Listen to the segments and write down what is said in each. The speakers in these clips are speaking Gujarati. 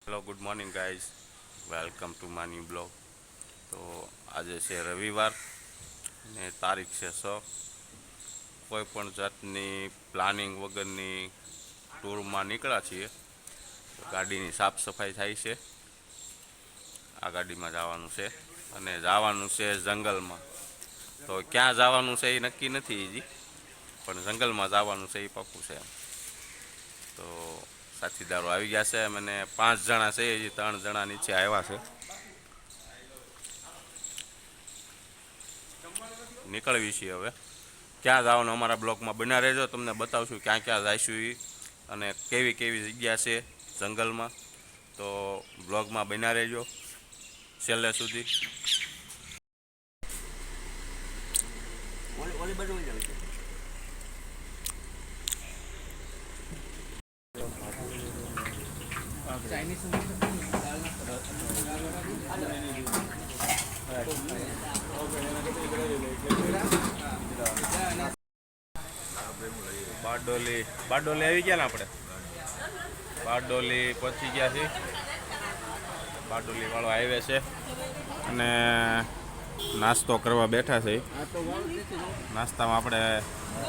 Hello good morning guys, welcome to my new blog. તો આજે છે રવિવાર ને તારીખ છે 6. કોઈ પણ જાતની પ્લાનિંગ વગરની ટૂરમાં નીકળ્યા છીએ. ગાડીની સાફ સફાઈ થાય છે. આ ગાડીમાં જવાનું છે અને જવાનું છે જંગલમાં. તો ક્યાં જવાનું છે એ નક્કી નથી હજી, પણ જંગલમાં જવાનું છે એ પાક્કું છે. તો સાથીદારો આવી ગયા છે, અને 5 જણા છે, હજી 3 જણા નીચે આવ્યા છે. નીકળવી છીએ હવે. ક્યાં જવાનું અમારા બ્લોગમાં બન્યા રહેજો, તમને બતાવશું ક્યાં ક્યાં જઈશું એ અને કેવી કેવી જગ્યા છે જંગલમાં. તો બ્લોગમાં બન્યા રહેજો છેલ્લે સુધી. બારડોલી આવી ગયા ને આપણે. બારડોલી પહોંચી ગયા છીએ. બારડોલી વાળો હાઈવે છે અને નાસ્તો કરવા બેઠા છે. નાસ્તામાં આપણે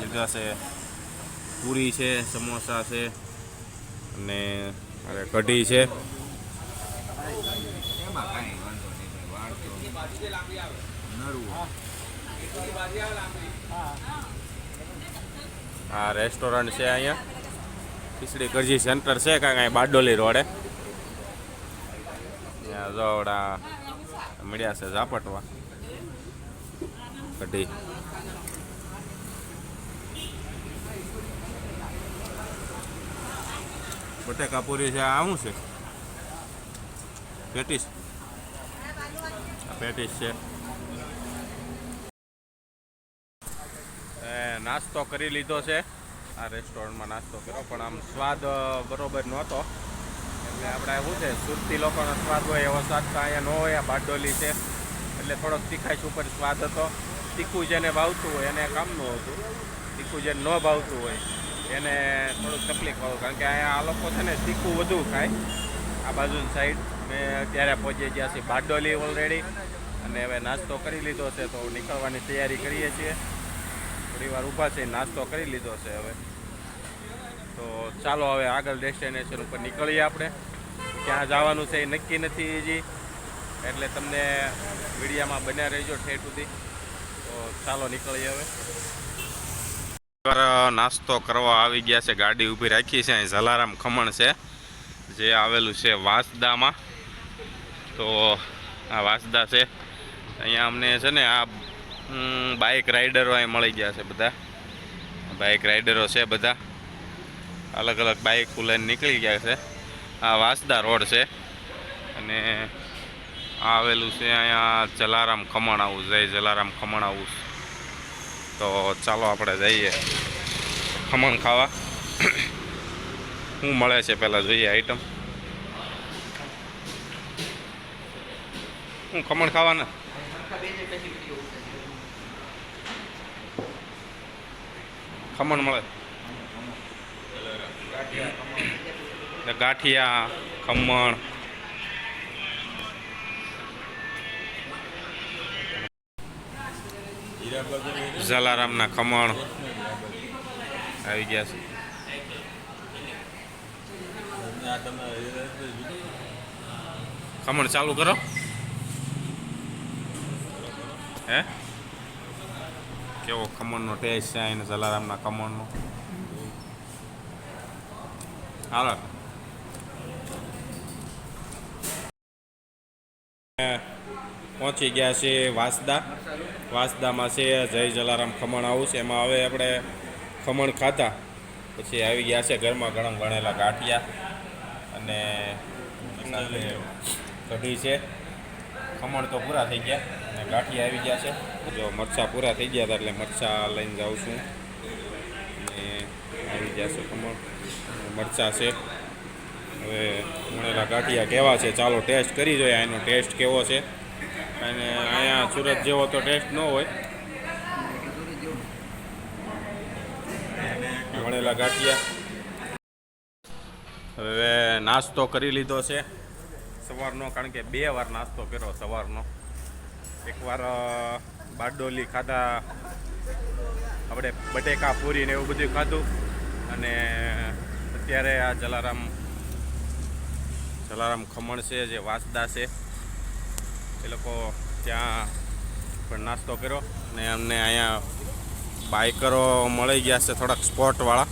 લીધા છે પૂરી છે, સમોસા છે અને કઢી છે. આ રેસ્ટોરન્ટ છે અહીંયા, ખીચડી કઢી સેન્ટર છે કાંઈ અહીં બારડોલી રોડે. ત્યાં જોડા મળ્યા છે ઝાપટવા કઢી. બટેકા પૂરી છે. આ શું છે? પેટીસ. પેટીસ છે. નાસ્તો કરી લીધો છે. આ રેસ્ટોરન્ટમાં નાસ્તો કર્યો, પણ આમ સ્વાદ બરોબર નહોતો. એટલે આપણે શું છે, સુરતી લોકોનો સ્વાદ હોય એવો સ્વાદ તો અહીંયા ન હોય. આ બારડોલી છે એટલે થોડોક તીખાશ ઉપર સ્વાદ હતો. તીખું જેને ભાવતું હોય એને કામનું હતું. તીખું જેને ન ભાવતું હોય એને થોડુંક તકલીફ આવે, કારણ કે અહીંયા આ લોકો છે ને તીખું વધુ ખાય. આ બાજુની સાઈડ મેં અત્યારે પહોંચી ગયા છીએ બારડોલી ઓલરેડી, અને હવે નાસ્તો કરી લીધો છે તો નીકળવાની તૈયારી કરીએ છીએ. થોડી વાર ઊભા છે, નાસ્તો કરી લીધો છે હવે. તો ચાલો હવે આગળ ડેસ્ટિનેશન ઉપર નીકળીએ આપણે. ક્યાં જવાનું છે એ નક્કી નથી હજી, એટલે તમને વિડીયામાં બન્યા રહેજો ઠેઠ સુધી. તો ચાલો નીકળીએ હવે. નાસ્તો કરવા આવી ગયા છે, ગાડી ઊભી રાખી છે. અહીં જલારામ ખમણ છે જે આવેલું છે વાંસદામાં. તો આ વાંસદા છે. અહીંયા અમને છે ને આ બાઇક રાઇડરો અહીં મળી ગયા છે. બધા બાઇક રાઇડરો છે, બધા અલગ અલગ બાઇક લઈને નીકળી ગયા છે. આ વાંસદા રોડ છે અને આવેલું છે અહીંયા જલારામ ખમણ હાઉસ. જય જલારામ ખમણ હાઉસ. તો ચાલો આપણે જઈએ ખમણ ખાવા. શું મળે છે પહેલાં જોઈએ આઈટમ. હું ખમણ ખાવાના ખમણ મળે. ગાંઠિયા, ખમણ, જલારામના ખમણ આવી ગયા છે. ખમણ ચાલુ કરો. હે કેવો ખમણનો ટેસ્ટ છે એને જલારામના ખમણનો. હાલો પહોંચી ગયા છે વાંસદા. વાંસદામાં છે જય જલારામ ખમણ હાઉસ. એમાં હવે આપણે ખમણ ખાધા પછી આવી ગયા છે ગરમા ગરમ વણેલા ગાંઠિયા અને કઢી છે. ખમણ તો પૂરા થઈ ગયા અને ગાંઠિયા આવી ગયા છે. જો મરચાં પૂરા થઈ ગયા હતા એટલે મરચાં લઈને જાઉં છું. અને આવી ગયા છે ખમણ, મરચાં છે. હવે વણેલા ગાંઠિયા કેવા છે ચાલો ટેસ્ટ કરી જોઈએ. એનો ટેસ્ટ કેવો છે, અને અહીંયા સુરત જેવો તો ટેસ્ટ ન હોય. વણેલા ગાંઠિયા. હવે નાસ્તો કરી લીધો છે સવારનો, કારણ કે 2 વાર નાસ્તો કર્યો સવારનો. એકવાર બારડોલી ખાધા, આપણે બટેકા પૂરી ને એવું બધું ખાધું, અને અત્યારે આ જલારામ ખમણ છે જે વાસદા છે એ લોકો ત્યાં પણ નાસ્તો કર્યો. ને અમને અહીંયા બાઇકરો મળી ગયા છે થોડાક સ્પોર્ટવાળા.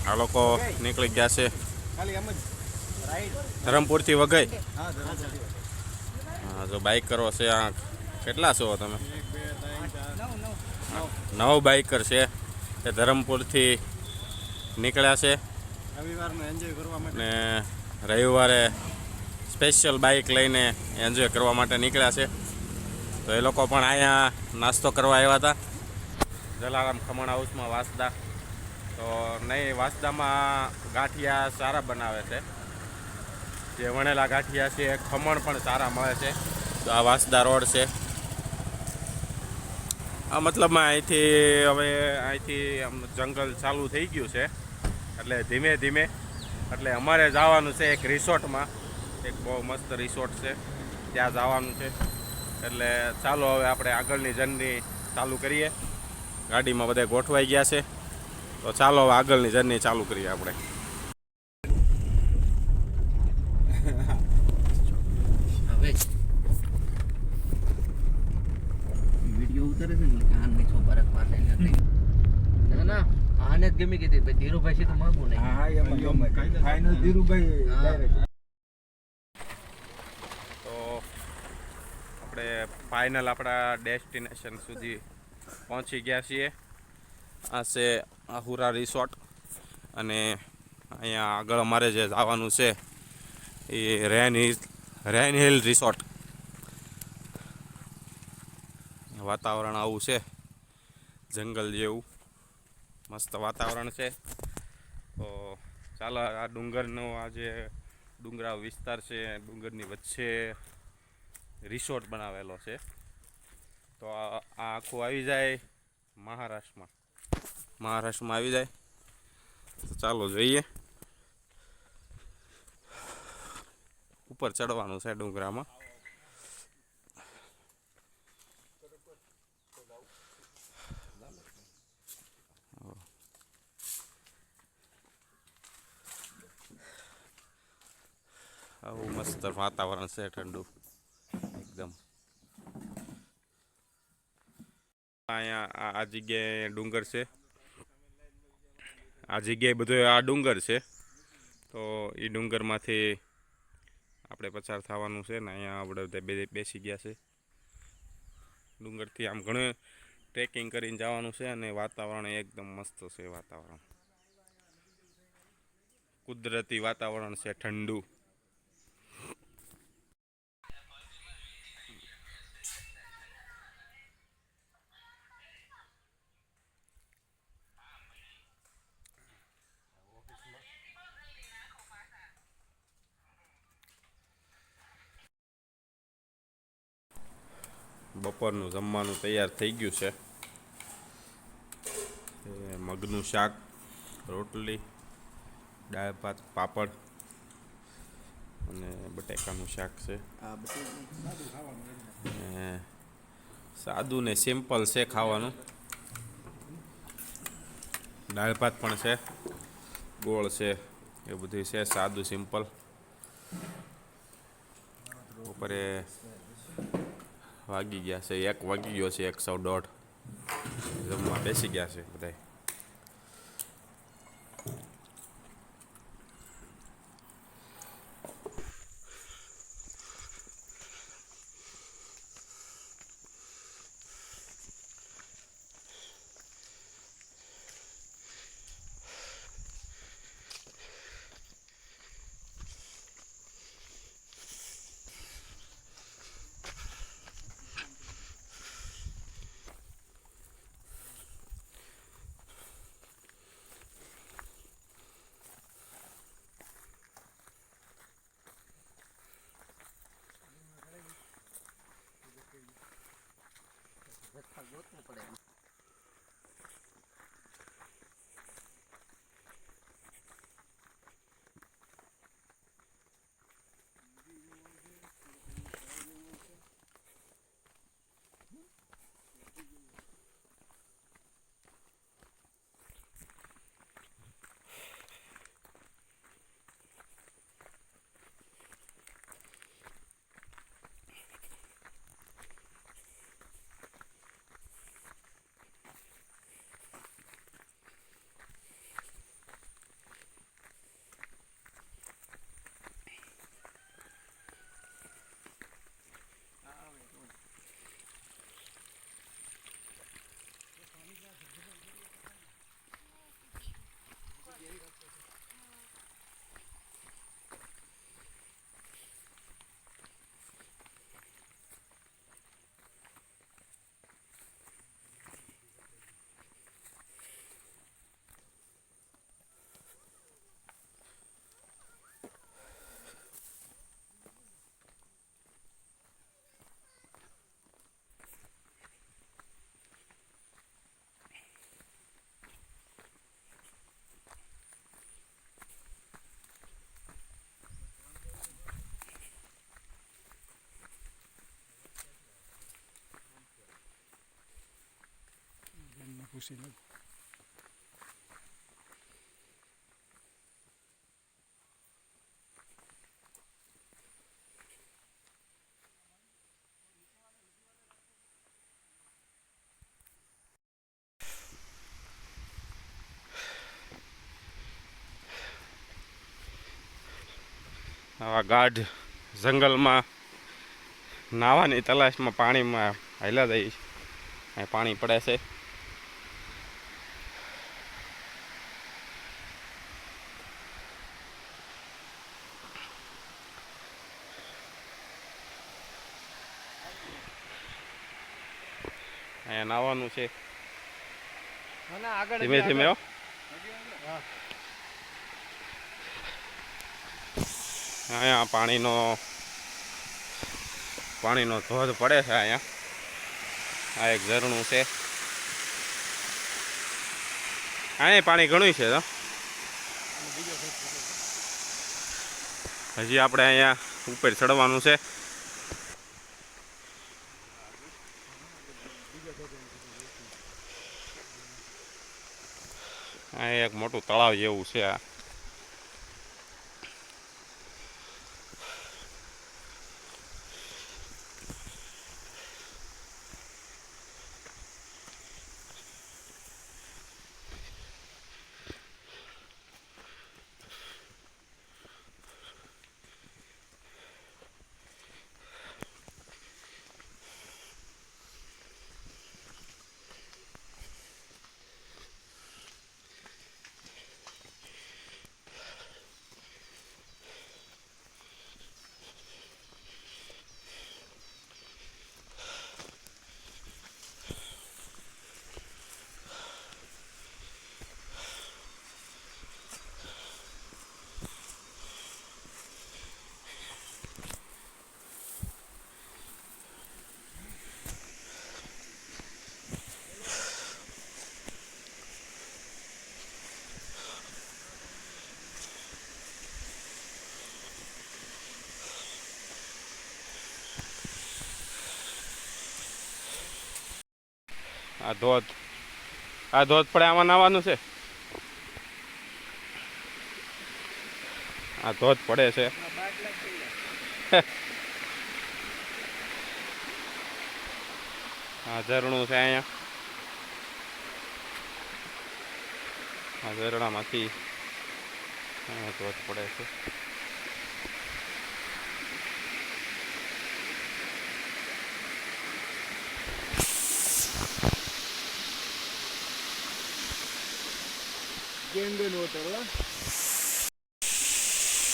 આ લોકો નીકળી ગયા છે ધરમપુરથી વઘઈ. હા, જો બાઇકરો છે. આ કેટલા છો તમે? 9 બાઇકર છે એ ધરમપુરથી નીકળ્યા છે ને રવિવારે સ્પેશિયલ બાઇક લઈને એન્જોય કરવા માટે નીકળ્યા છે. તો એ લોકો પણ અહીંયા નાસ્તો કરવા આવ્યા હતા જલારામ ખમણ હાઉસમાં વાસદા. તો નહીં, વાસદામાં ગાંઠિયા સારા બનાવે છે, જે વણેલા ગાંઠિયા છે. ખમણ પણ સારા મળે છે. તો આ વાસદા રોડ છે. આ મતલબમાં અહીંથી આમ જંગલ ચાલુ થઈ ગયું છે, એટલે ધીમે ધીમે. એટલે અમારે જવાનું છે એક રિસોર્ટમાં, એક બહુ મસ્ત રિસોર્ટ છે, ત્યાં જવાનું છે. એટલે ચાલો હવે આપણે આગળની જર્ની ચાલુ કરીએ. ગાડીમાં બધા ગોઠવાઈ ગયા છે, તો ચાલો હવે આગળની જર્ની ચાલુ કરીએ આપણે. વિડિયો ઉતારે છે ને આને છોકરા પાસે ના ના આને જ ગમી ગઈ હતી ધીરુભાઈ છે તો માંગુ નહીં. હા એમ ફાઇનલ ધીરુભાઈ ડાયરેક્ટ. તો આપણે ફાઇનલ આપણા ડેસ્ટિનેશન સુધી પહોંચી ગયા છીએ. આ છે આહુરા રિસોર્ટ, અને અહીંયા આગળ અમારે જે જવાનું છે એ રેન હિલ રિસોર્ટ. વાતાવરણ આવું છે, જંગલ જેવું મસ્ત વાતાવરણ છે. તો ચાલો, આ ડુંગરનો આ જે ડુંગરાળ વિસ્તાર છે, ડુંગરની વચ્ચે રિસોર્ટ બનાવેલો છે. તો આ આખું આવી જાય મહારાષ્ટ્રમાં આવી જાય. તો ચાલો જોઈએ. ઉપર ચડવાનું છે ડુંગરામાં. આવું મસ્ત વાતાવરણ છે, ઠંડુ એકદમ. અહીંયા આ જગ્યાએ ડુંગર છે, આ જગ્યાએ બધો આ ડુંગર છે. તો એ ડુંગરમાંથી આપણે પસાર થવાનું છે ને અહીંયા આપણે બેસી ગયા છે. ડુંગરથી આમ ઘણું ટ્રેકિંગ કરીને જવાનું છે, અને વાતાવરણ એકદમ મસ્ત છે. વાતાવરણ કુદરતી વાતાવરણ છે, ઠંડુ. બપોરનું જમવાનું તૈયાર થઈ ગયું છે. મગનું શાક, રોટલી, દાળ ભાત, પાપડ અને બટેકાનું શાક છે. સાદું ને સિમ્પલ છે ખાવાનું. દાળ ભાત પણ છે, ગોળ છે, એ બધું છે સાદું સિમ્પલ. બપોરે વાગી ગયા છે 1 વાગી ગયો છે, 1:15. જમવા બેસી ગયા છે બધા. પૂછી લો. આવા ગાઢ જંગલમાં નાવાની તલાશમાં પાણીમાં હાલ્યા જઈએ. અહીં પાણી પડે છે. અહીંયા નાવાનું છે ધીમે ધીમે. અહીંયા પાણીનો ધોધ પડે છે. અહીંયા આ એક ઝરણું છે. અહીંયા પાણી ઘણું છે. હજી આપણે અહીંયા ઉપર ચડવાનું છે. અહીંયા એક મોટું તળાવ જેવું છે. આ આ ધોધ પડે આમાં નાવાનું છે. આ ધોધ પડે છે. આ ઝરણું છે. અહીંયા આ ઝરણામાંથી અહીંયા ધોધ પડે છે.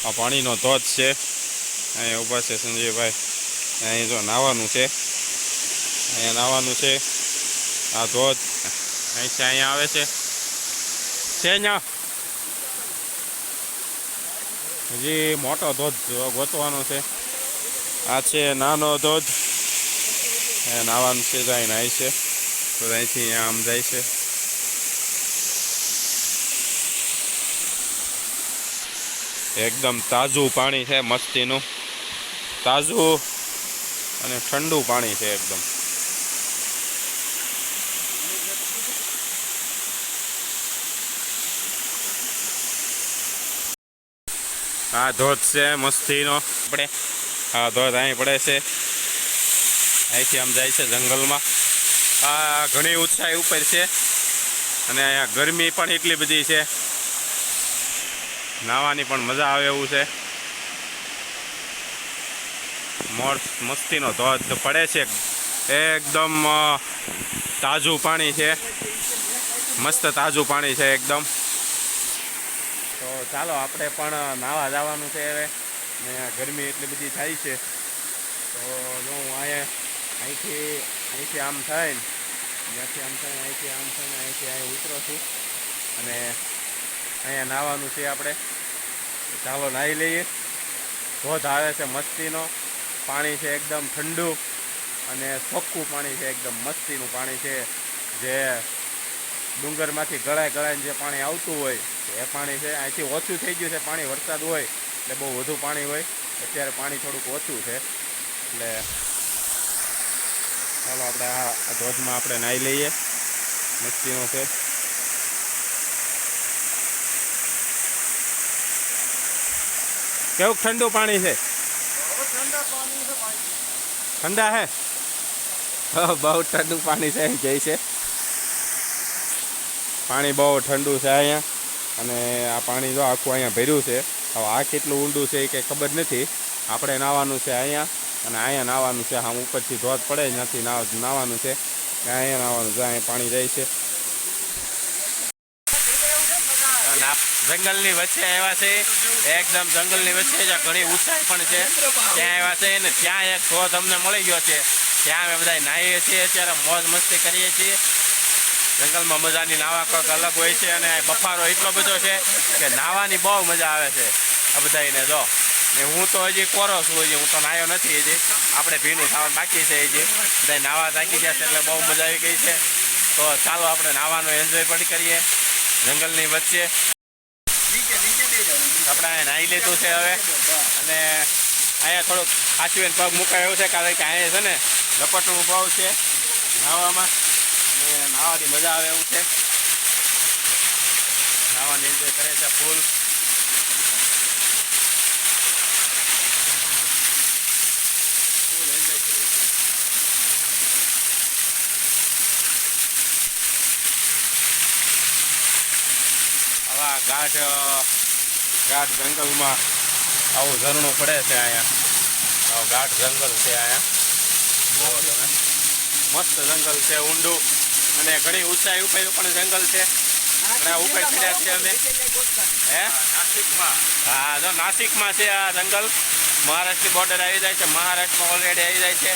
આ પાણીનો ધોધ છે. અહીંયા ઊભા છે સંજયભાઈ. અહીં જો નાવાનું છે. અહીંયા નાવાનું છે. આ ધોધ અહીંથી અહીંયા આવે છે. અહીંયા હજી મોટો ધોધ ગોતવાનો છે. આ છે નાનો ધોધ. નાવાનું છે. જાય નાય છે તો અહીંથી આમ જાય છે. એકદમ તાજું પાણી છે. મસ્તીનું તાજું અને ઠંડુ પાણી છે એકદમ. આ ધોધ છે મસ્તીનો. આપણે આ ધોધ અહીં પડે છે. અહીંથી આમ જાય છે જંગલમાં. આ ઘણી ઊંચાઈ ઉપર છે અને અહીંયા ગરમી પણ એટલી બધી છે. નાવાની પણ મજા આવે એવું છે. મસ્તીનો ધોધ પડે છે. એકદમ તાજું પાણી છે. મસ્ત તાજું પાણી છે એકદમ. તો ચાલો આપણે પણ નાવા જવાનું છે હવે. ને ગરમી એટલી બધી થાય છે તો જો હું અહીંથી આમ થઈને અહીંથી આમ થઈને અહીંથી અહીં ઉતરો છું અને અહીંયા નાવાનું છે આપણે. ચાલો નાહી લઈએ. ધોધ આવે છે મસ્તીનો. પાણી છે એકદમ ઠંડુ અને ચોખ્ખું પાણી છે. એકદમ મસ્તીનું પાણી છે. જે ડુંગરમાંથી ગળાઈને જે પાણી આવતું હોય એ પાણી છે. અહીંથી ઓછું થઈ ગયું છે પાણી. વરસાદ હોય એટલે બહુ વધુ પાણી હોય. અત્યારે પાણી થોડુંક ઓછું છે એટલે ચાલો આપણે આ ધોધમાં આપણે નાહી લઈએ. મસ્તીનો છે. કેવું ઠંડુ પાણી છે? ઠંડા હે? બહુ ઠંડુ પાણી છે એમ કહે છે. પાણી બહુ ઠંડુ છે અહીંયા. અને આ પાણી જો આખું અહીંયા ભર્યું છે. હવે આ કેટલું ઊંડું છે એ કંઈ ખબર નથી. આપણે નાહવાનું છે અહીંયા, અને અહીંયા નાહવાનું છે. આમ ઉપરથી ધોધ પડે ત્યાંથી નાહવાનું છે. અહીંયા નાહવાનું છે. અહીંયા પાણી જાય છે. જંગલની વચ્ચે આવ્યા છે, એકદમ જંગલની વચ્ચે જ્યાં ઘણી ઊંચાઈ પણ છે ત્યાં આવ્યા છે. અને ત્યાં એક ધોધ અમને મળી ગયો છે. ત્યાં અમે બધા નાહીએ છીએ, અત્યારે મોજ મસ્તી કરીએ છીએ. જંગલમાં મજાની નાવા કંઈક અલગ હોય છે. અને બફારો એટલો બધો છે કે નાહવાની બહુ મજા આવે છે આ બધાને. જો ને હું તો હજી કોરો છું, હજી હું તો નાહ્યો નથી. હજી આપણે ભીનું થવાનું બાકી છે. હજી બધા નાવા થાકી ગયા છે એટલે બહુ મજા આવી ગઈ છે. તો ચાલો આપણે નાહવાનો એન્જોય પણ કરીએ જંગલની વચ્ચે. આપણે અહીંયા નાહી લીધું છે હવે, અને અહીંયા થોડુંક સાચવીને પગ મુકાય એવું છે, કારણ કે અહીંયા છે ને લપટવું બહુ છે નાહવામાં, અને નાહવાની મજા આવે એવું છે. નાહવાની એન્જોય કરે છે ફૂલ. એન્જોય કરીએ છીએ. આવા ગાઢ જંગલમાં આવું ઝરણું પડે છે અહીંયા. આવું ગાઢ જંગલ છે અહીંયા. જુઓ તમે, મસ્ત જંગલ છે, ઊંડું, અને ઘણી ઊંચાઈ ઉપર પણ જંગલ છે. ઘણા ઉપર ચડ્યા છીએ અમે. હે, નાસિકમાં? હા, જો નાસિકમાં છે આ જંગલ. મહારાષ્ટ્રની બોર્ડર આવી જાય છે. મહારાષ્ટ્રમાં ઓલરેડી આવી જાય છે.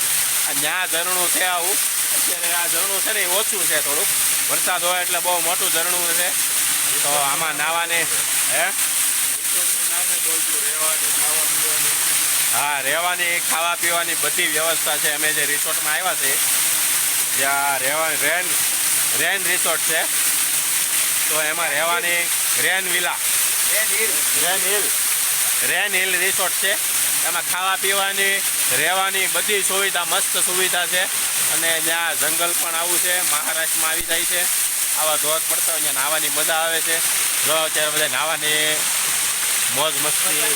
ત્યાં ઝરણું છે આવું. અત્યારે આ ઝરણું છે ને એ ઓછું છે થોડુંક. વરસાદ હોય એટલે બહુ મોટું ઝરણું છે. તો આમાં નાવાની હા, રહેવાની, ખાવા પીવાની બધી વ્યવસ્થા છે. અમે જે રિસોર્ટમાં આવ્યા છે જ્યાં રહેવાની રેન રિસોર્ટ છે, તો એમાં રહેવાની રેન હિલ રિસોર્ટ છે. એમાં ખાવા પીવાની, રહેવાની બધી સુવિધા, મસ્ત સુવિધા છે. અને ત્યાં જંગલ પણ આવું છે, મહારાષ્ટ્રમાં આવી જાય છે. આવા ધોધ પડતા હોય ત્યાં નાહવાની મજા આવે છે. જો અત્યારે બધા નાહવાની મોજ મસ્તી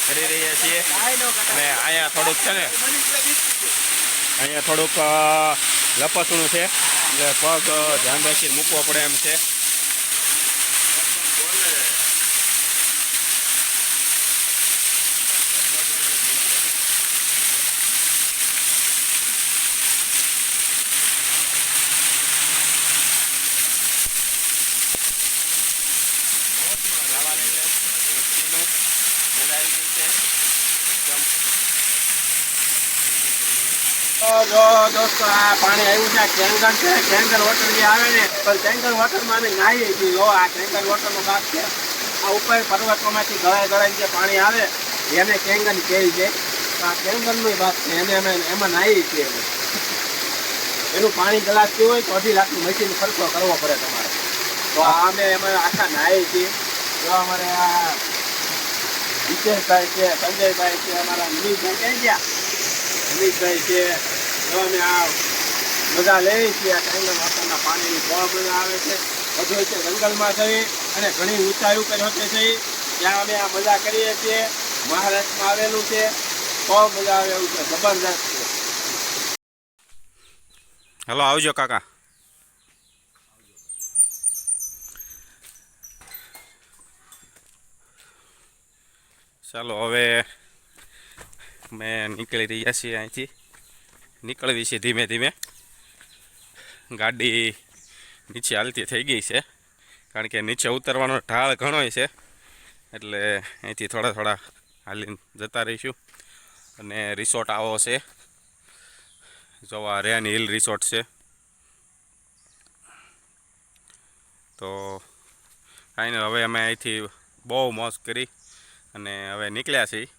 કરી રહ્યા છીએ. અને અહીંયા થોડુંક છે ને, અહીંયા થોડુંક લપસણું છે, એટલે પગ ધ્યાન રાખીને મૂકવો પડે એમ છે. જો દોસ્તો, આ પાણી આવ્યું છે, કેંગર છે. કેંગર વોટર જે આવે ને, પણ કેંગર વોટરમાં અમે નાહીએ છીએ. જો આ કેંગર વોટરનો ભાગ છે. આ ઉપર પર્વતોમાંથી ગળાઈ જે પાણી આવે એને કેંગર કહે છે. તો આ કેંગરનો ભાગ છે, એને અમે એમાં નાહીએ છીએ. એનું પાણી ગ્લાસ પીવું હોય તો 2.5 લાખનું મશીન ખર્ચો કરવો પડે તમારે. તો અમે એમાં આખા નાહીએ છીએ. જો અમારે આ વિશેષભાઈ છે, સંજયભાઈ છે, અમારા મનીષભાઈ ક્યાં ગયા? મનીષભાઈ છે. જો અમે આ મજા લઈએ છીએ. આ કેંગર વોટરના પાણીની બહુ મજા આવે છે. બધું છે જંગલમાં થઈ અને ઘણી ઊંચાઈ ઉપર હોતે થઈ ત્યાં અમે આ મજા કરીએ છીએ. મહારાષ્ટ્રમાં આવેલું છે, બહુ મજા આવે એવું છે, જબરદસ્ત છે. હેલો, આવજો કાકા. ચાલો હવે મેં નીકળી રહ્યા છીએ અહીંથી. નીકળવી છે ધીમે ધીમે. ગાડી નીચે હાલતી થઈ ગઈ છે, કારણ કે નીચે ઉતરવાનો ઢાળ ઘણો છે, એટલે અહીંથી થોડા હાલીને જતા રહીશું. અને રિસોર્ટ આવો છે, જોવા રેન હિલ રિસોર્ટ છે. તો કાંઈ નહીં, હવે અમે અહીંથી બહુ મોજ કરી અને હવે નીકળ્યા છીએ.